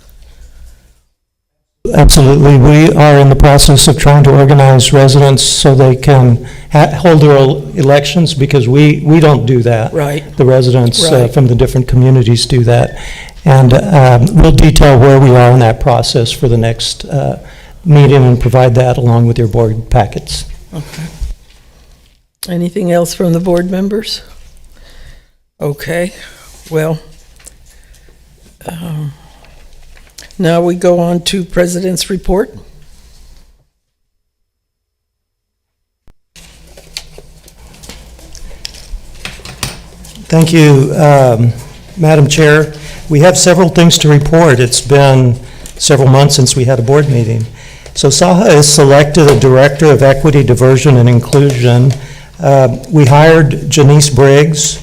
Absolutely. We are in the process of trying to organize residents so they can hold their elections, because we don't do that. Right. The residents from the different communities do that. And we'll detail where we are in that process for the next meeting and provide that along with your board packets. Okay. Anything else from the board members? Okay. Well, now we go on to President's report. Thank you, Madam Chair. We have several things to report. It's been several months since we had a board meeting. So SAHA has selected a Director of Equity, Diversion, and Inclusion. We hired Janice Briggs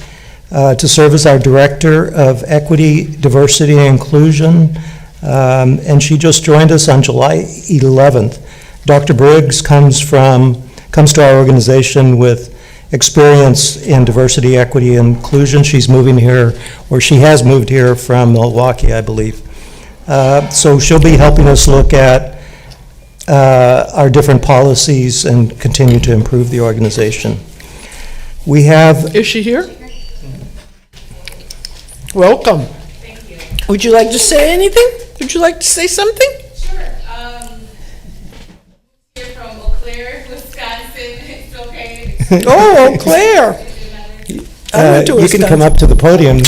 to serve as our Director of Equity, Diversity, and Inclusion. And she just joined us on July 11th. Dr. Briggs comes to our organization with experience in diversity, equity, and inclusion. She's moving here, or she has moved here from Milwaukee, I believe. So she'll be helping us look at our different policies and continue to improve the organization. We have, Is she here? Welcome. Thank you. Would you like to say anything? Would you like to say something? Sure. Here from Eau Claire, Wisconsin. It's okay. Oh, Eau Claire. I went to you can come Wisconsin. up to the podium.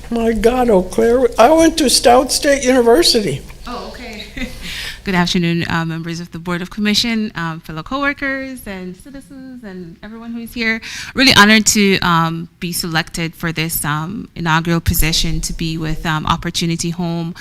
My God, Eau Claire. I went to Stout State University. Oh, okay. Good afternoon, members of the Board of Commission, fellow coworkers and citizens and everyone who's here. Really honored to be selected for this inaugural position to be with Opportunity Home.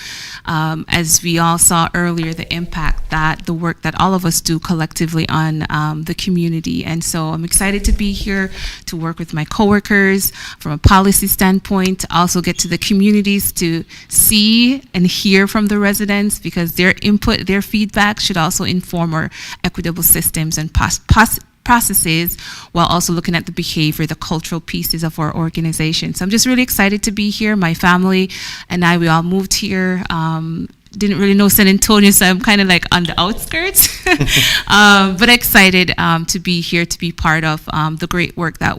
As we all saw earlier, the impact that the work that all of us do collectively on the community. And so I'm excited to be here to work with my coworkers from a policy standpoint, to also get to the communities to see and hear from the residents, because their input, their feedback should also inform our equitable systems and processes, while also looking at the behavior, the cultural pieces of our organization. So I'm just really excited to be here. My family and I, we all moved here. Didn't really know San Antonio, so I'm kind of like on the outskirts, but excited to be here, to be part of the great work that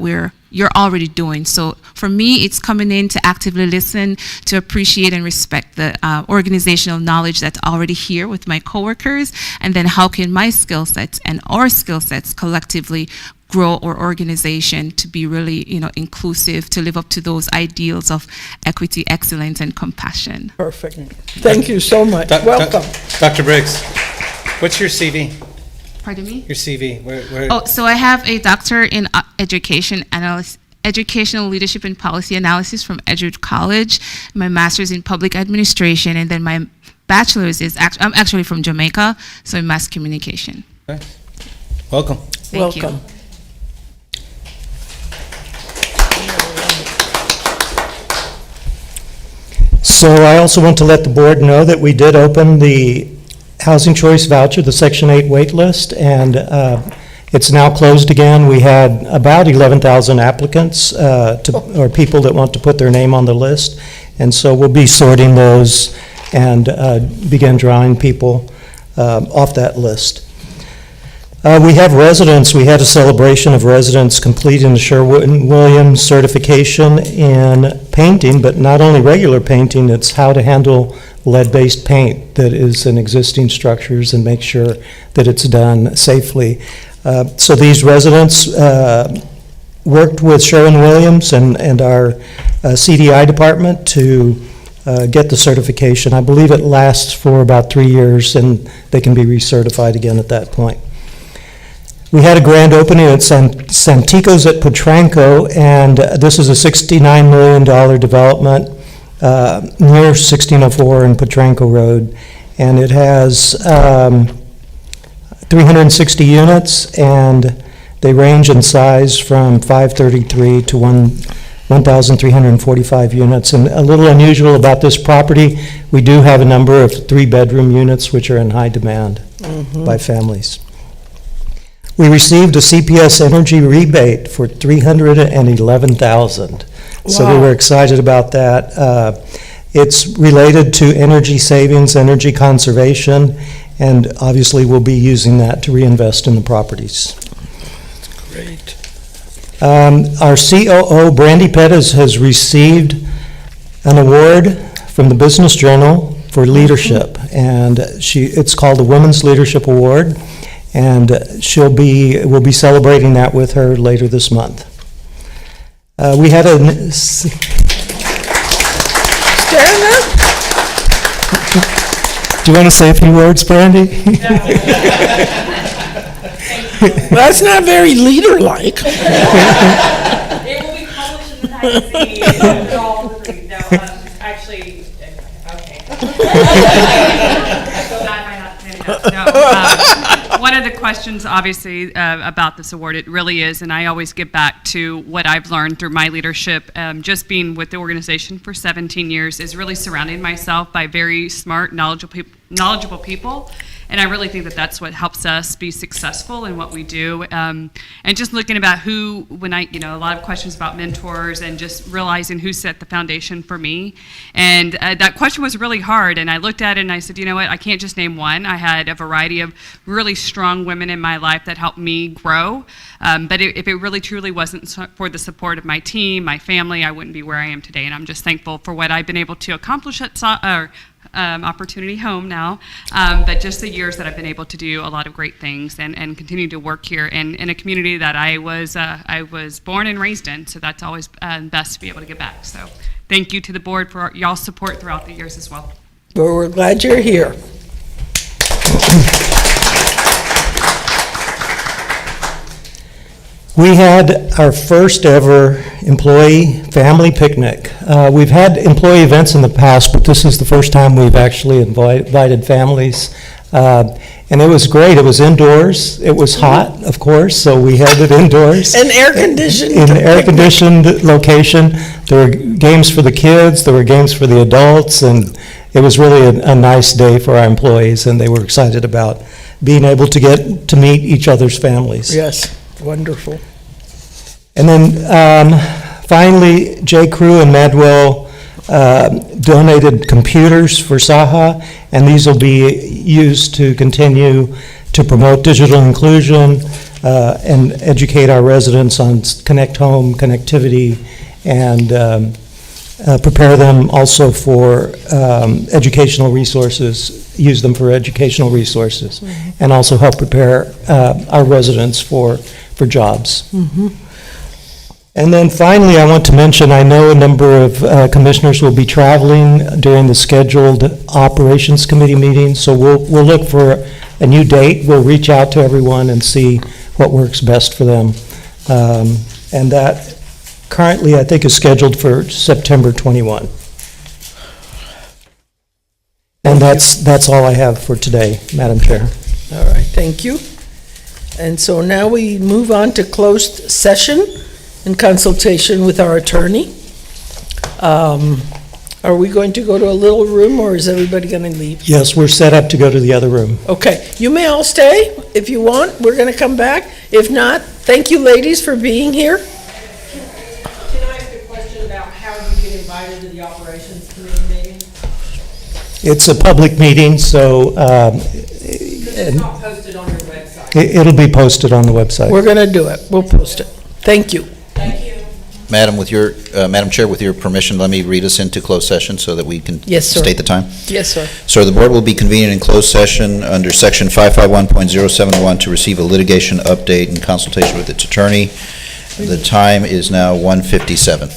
you're already doing. So for me, it's coming in to actively listen, to appreciate and respect the organizational knowledge that's already here with my coworkers, and then how can my skill sets and our skill sets collectively grow our organization to be really, inclusive, to live up to those ideals of equity, excellence, and compassion. Perfect. Thank you so much. Welcome. Dr. Briggs, what's your CV? Pardon me? Your CV. Where? Oh, so I have a doctor in educational leadership and policy analysis from Edgewood College, my master's in public administration, and then my bachelor's is I'm actually from Jamaica, so in mass communication. Okay. Welcome. Thank you. So I also want to let the board know that we did open the Housing Choice Voucher, the Section 8 wait list, and it's now closed again. We had about 11,000 applicants or people that want to put their name on the list, and so we'll be sorting those and begin drawing people off that list. We have residents. We had a celebration of residents completing the Sherman-Williams certification in painting, but not only regular painting, it's how to handle lead-based paint that is in existing structures and make sure that it's done safely. So these residents worked with Sherman-Williams and our CDI department to get the certification. I believe it lasts for about 3 years, and they can be recertified again at that point. We had a grand opening at Santico's at Potranco, and this is a $69 million development near 1604 and Potranco Road, and it has 360 units, and they range in size from 533 to 1,345 units. And a little unusual about this property, we do have a number of 3-bedroom units which are in high demand by families. We received a CPS energy rebate for $311,000. So we were excited about that. It's related to energy savings, energy conservation, and obviously we'll be using that to reinvest in the properties. Great. Our COO, Brandy Pettis, has received an award from the Business Journal for leadership, and it's called the Women's Leadership Award, and we'll be celebrating that with her later this month. We had a... Do you want to say a few words, Brandy? That's not very leader-like. It will be published in the magazine. They're all free. No, actually, okay. So bad by not saying that. No, one of the questions, obviously, about this award, it really is, and I always get back to what I've learned through my leadership, just being with the organization for 17 years, is really surrounding myself by very smart, knowledgeable people. And I really think that that's what helps us be successful in what we do. And just looking about a lot of questions about mentors and just realizing who set the foundation for me. And that question was really hard. And I looked at it and I said, you know what, I can't just name one. I had a variety of really strong women in my life that helped me grow. But if it really truly wasn't for the support of my team, my family, I wouldn't be where I am today. And I'm just thankful for what I've been able to accomplish at Opportunity Home now, but just the years that I've been able to do a lot of great things and continue to work here in a community that I was born and raised in. So that's always best to be able to give back. So thank you to the board for y'all's support throughout the years as well. Well, we're glad you're here. We had our first ever employee family picnic. We've had employee events in the past, but this is the first time we've actually invited families. And it was great. It was indoors. It was hot, of course, so we held it indoors. And air-conditioned. In an air-conditioned location. There were games for the kids, there were games for the adults, and it was really a nice day for our employees, and they were excited about being able to get to meet each other's families. Yes, wonderful. And then finally, J. Crew and Madwell donated computers for Saha, and these will be used to continue to promote digital inclusion and educate our residents on Connect Home connectivity, and prepare them also for educational resources, use them for educational resources, and also help prepare our residents for jobs. And then finally, I want to mention, I know a number of commissioners will be traveling during the scheduled Operations Committee meeting, so we'll look for a new date. We'll reach out to everyone and see what works best for them. And that currently, I think, is scheduled for September 21. And that's all I have for today, Madam Chair. All right, thank you. And so now we move on to closed session in consultation with our attorney. Are we going to go to a little room, or is everybody going to leave? Yes, we're set up to go to the other room. Okay, you may all stay if you want. We're going to come back. If not, thank you, ladies, for being here. Can I ask a question about how you get invited to the Operations Committee meeting? It's a public meeting, so It's not posted on your website. it'll be posted on the website. We're going to do it. We'll post it. Thank you. Thank you. Madam Chair, with your permission, let me read us into closed session so that we can Yes, sir. state the time. Yes, sir. So the board will be convening in closed session under section 551.071 to receive a litigation update in consultation with its attorney. The time is now 1:57.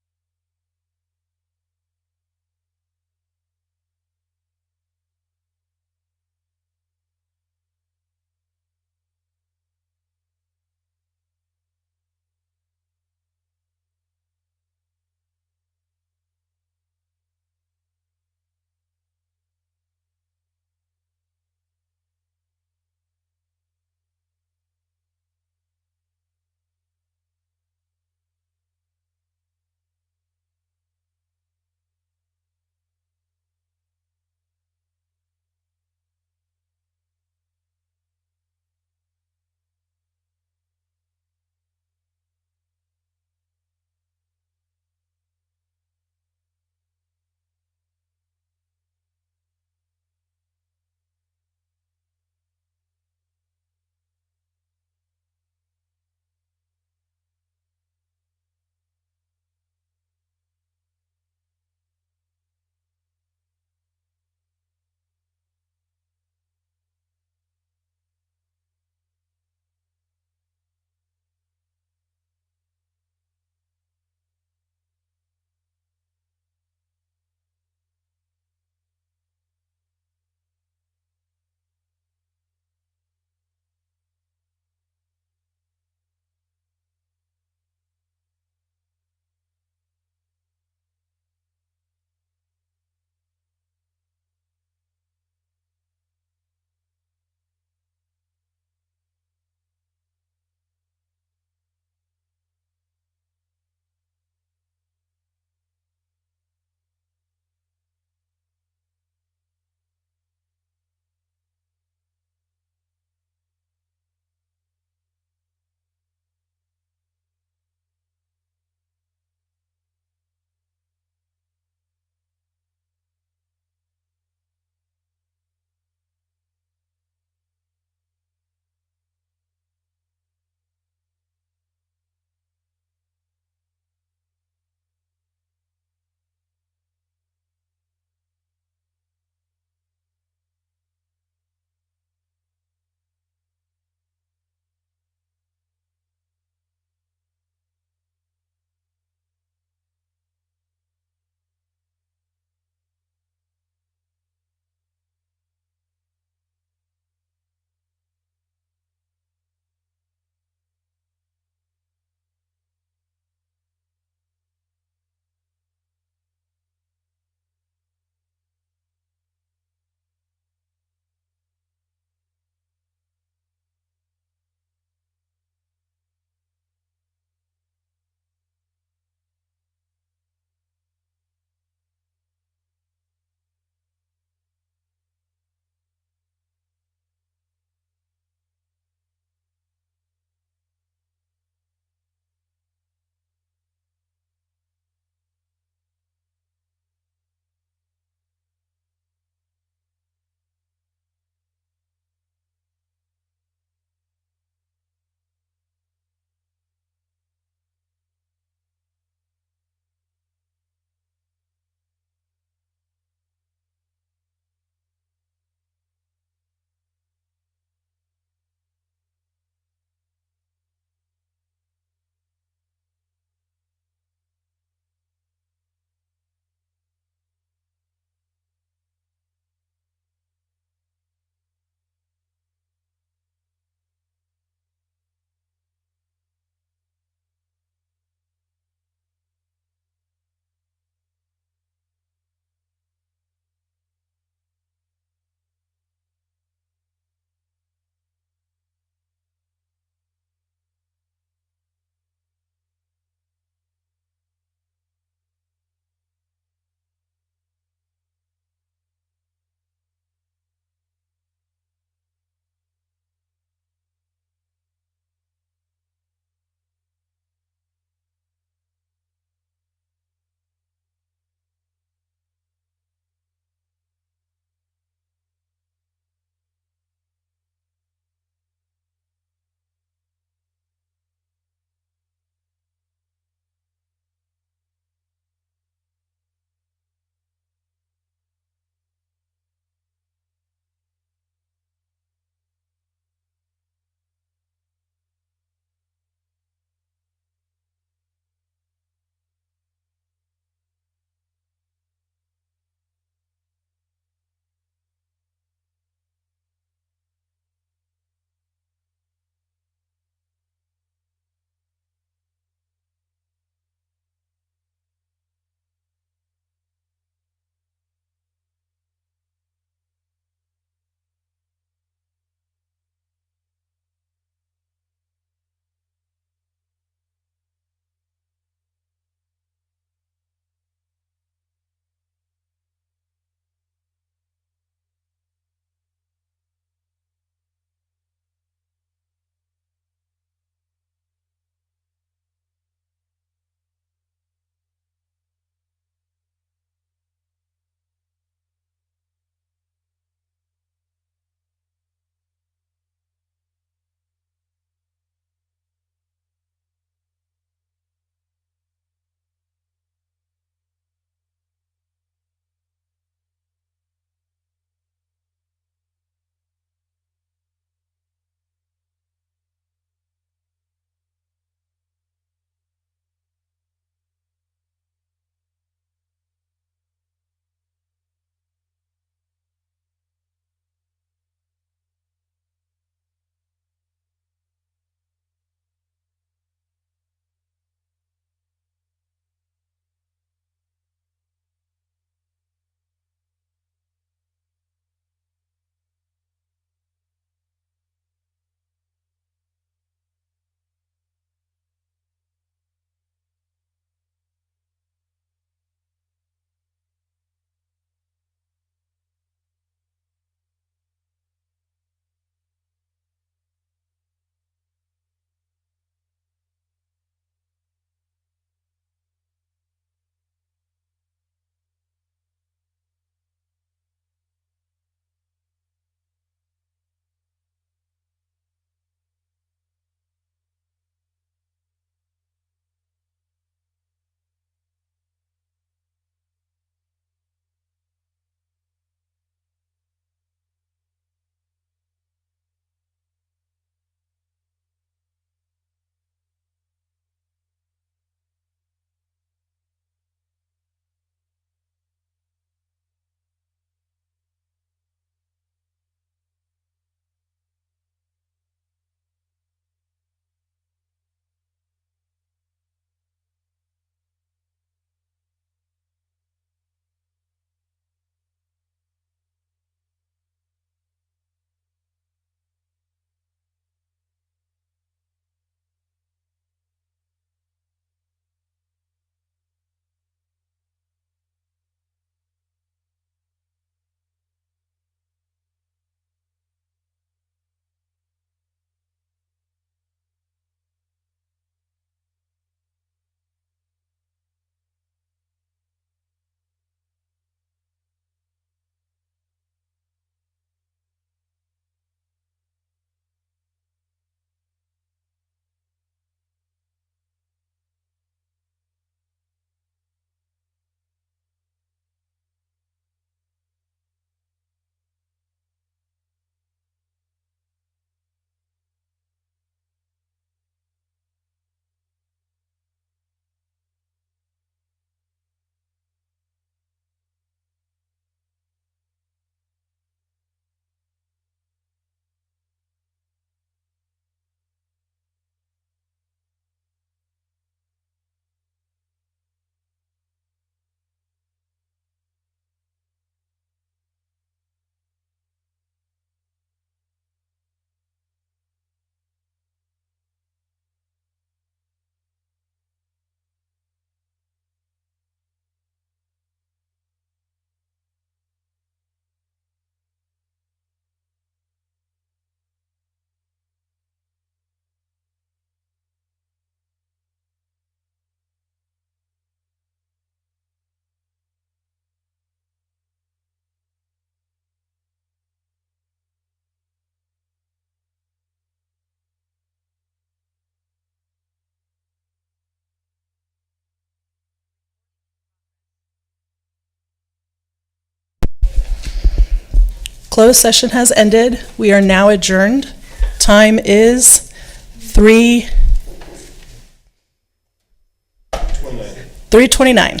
Closed session has ended. We are now adjourned. Time is 3:29.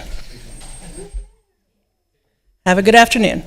Have a good afternoon.